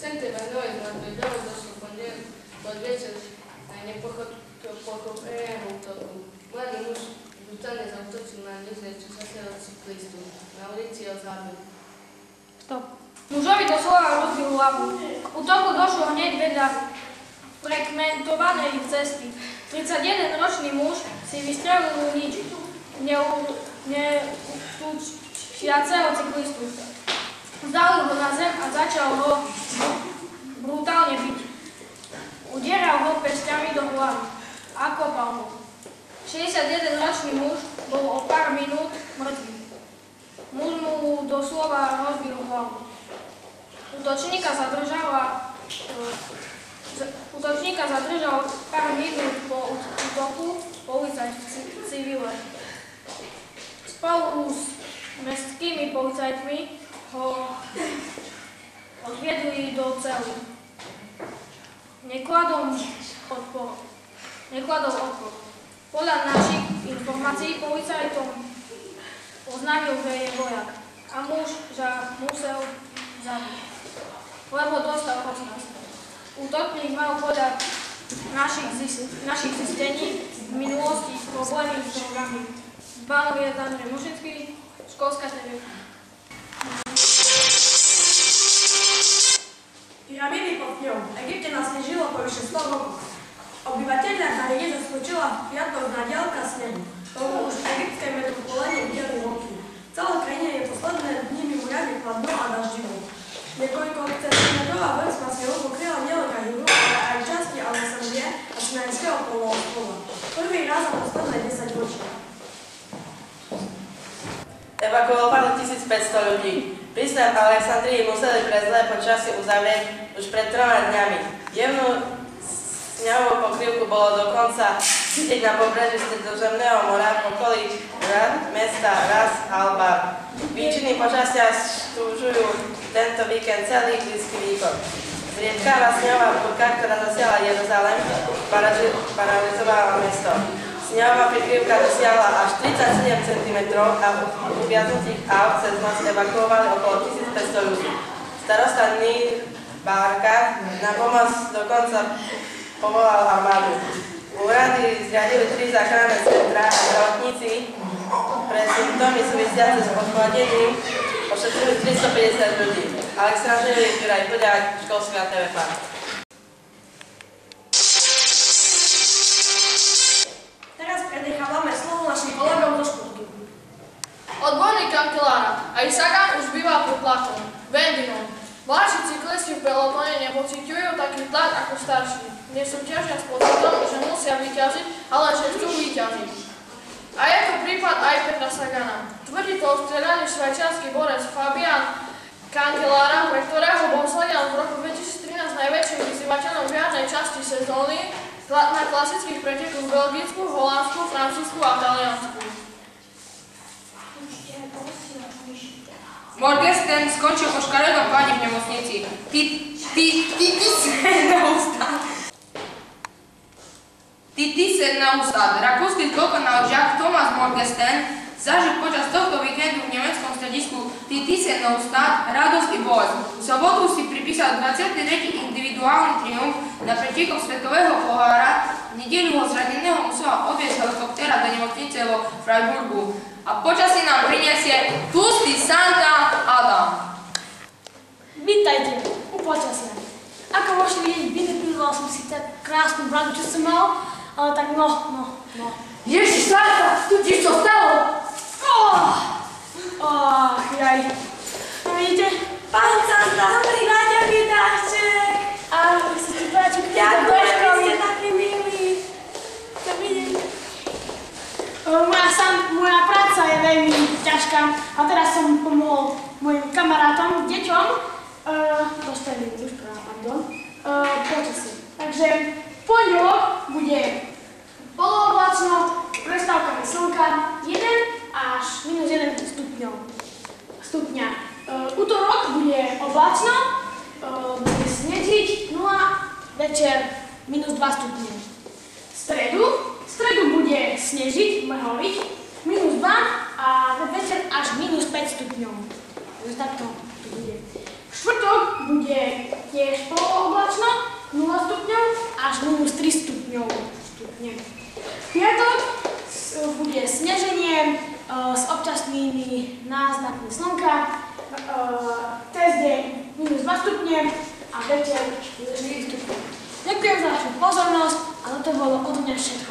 центре войной наблюдал дошло под вечер непохопаемую толпу. Mladý muž brutálne zautočil na neznečasného cyklistu. Na ulici ho zabil. Stop. Mužovi doslova rozbil hlavu. K útoku došlo hneď vedľa frekventovanej cesty. 31-ročný muž si vystrelil nič netučiaceho cyklistu. Zdalil ho na zem a začal ho brutálne biť. Udieral ho pestiami do hlavy a kopal ho. 61-ročný muž bol o pár minút mŕtvy. Muž mu doslova rozbil hlavu. Útočníka zadržal pár minút po útoku policajt v civile. Spolu s mestskými policajtmi ho odviedli do cely. Nekladol odpor. Podľa našich informácií policajtom oznámil, že je vojak a muž musel zabiť, lebo dostal odkaz. Útokník mal podľa našich zistení v minulosti problémy s drogami. Bánov je Andrej Mošinský, Školská TV. Pyramídy pod ňou. V Egypte nás nežilo po vyše 100 rokov. Obyvateľia na rede zaskočila piatok diaľka snehu. Tomu už v egyptskej metropole nevideli roky. V celej krajine je posledné dni mimoriadne chladno a daždivo. Niekoľko centimetrová vrstva snehu pokryla nielen Kahiru, ale aj časti Alexandrie a Sinajského poloostrova. Prvý raz za posledné 10 ročí. Evakuovali 1500 ľudí. Prístav v Alexandrii museli pre zlé počasie uzavrieť už pred 3 dňami. Jemnú snehovú pokrývku bolo dokonca vidieť na pobreží Stredozemného mora v okolí mesta Ras al-Bar. Výčiny počasia stúžujú tento víkend celý Blízky východ. Zriedkavá snehová búrka, ktorá zasiahla Jeruzalém, paralizovala mesto. Snehová prikrývka dosiahla až 37 cm a u viaznutých aut cez noc evakuovali okolo 1500 ľudí. Starosta Nir Barka na pomoc dokonca povolal armádu. Úrady zriadili 3 záchranné centrá a zdravotníci pre symptómy súvisiace s podchladením ošetrili 350 ľudí. Aleksandrovi Juraj Podák, Školská TV. Teraz prenechávame slovo našim kolegom do športu. Odborník kancelára. Aj Sagan už býva pod tlakom. Vendinom. Mladší cyklisti v pelotone nepociťujú taký tlak ako starší. Nesúťažia s pocitom, že musia vyťažiť, ale že chcú vyťažiť. A je to prípad aj Petra Sagana. Tvrdí to strelaný švajčiarsky borec Fabian Cancellara, pre ktorého bol Sagan v roku 2013 najväčším vyzývateľom v jarnej časti sezóny na klasických pretekoch v Belgicku, Holandsku, Francúzsku a Taliansku. Morgenstern skončil po škaredom páde v nemocnici. Titisen na ústad. Rakúsky skokonář Jacques Thomas Morgenstern zažil počas tohto víkendu v nemeckom stredisku Titisen na ústad radosť i bolesť. V sobotu si pripísal 23. individuálny triumf na pretekoch svetového pohára. V nedeľu ho zraneného musela odviesť helikoptéra do nemocnice vo Freiburgu. A počasí nám prinesie Tlustý Santa Adam. Vítajte u počasia. Ako môžete vidieť, vylepila som si tak krásnu bradu, čo som mal, ale tak no. Ježiš, Santa, tu ti čo stalo? Jaj. No vidíte? Pán Santa, prináďa mi dáček. Vy sa ti páči, keď Ďakujem, vy ste takí milí. Dovidenia. Moja práca je veľmi ťažká a teraz som pomohol mojim kamarátom, deťom, dostali už počasie. Takže pondelok bude polooblačno, prestávkami slnka 1 až -1 stupňa. Utorok bude oblačno, bude snežiť 0, večer -2 stupne. Stredu bude snežiť, mrholiť, -2 a večer až -5 stupňov. Takže takto to bude. V štvrtok bude tiež polooblačno, 0 stupňov až -3 stupňov. V piatok bude sneženie s občasnými náznakmi slnka, cez deň -2 stupne a večer -4 stupne. Ďakujem za vašu pozornosť a toto bolo od mňa všetko.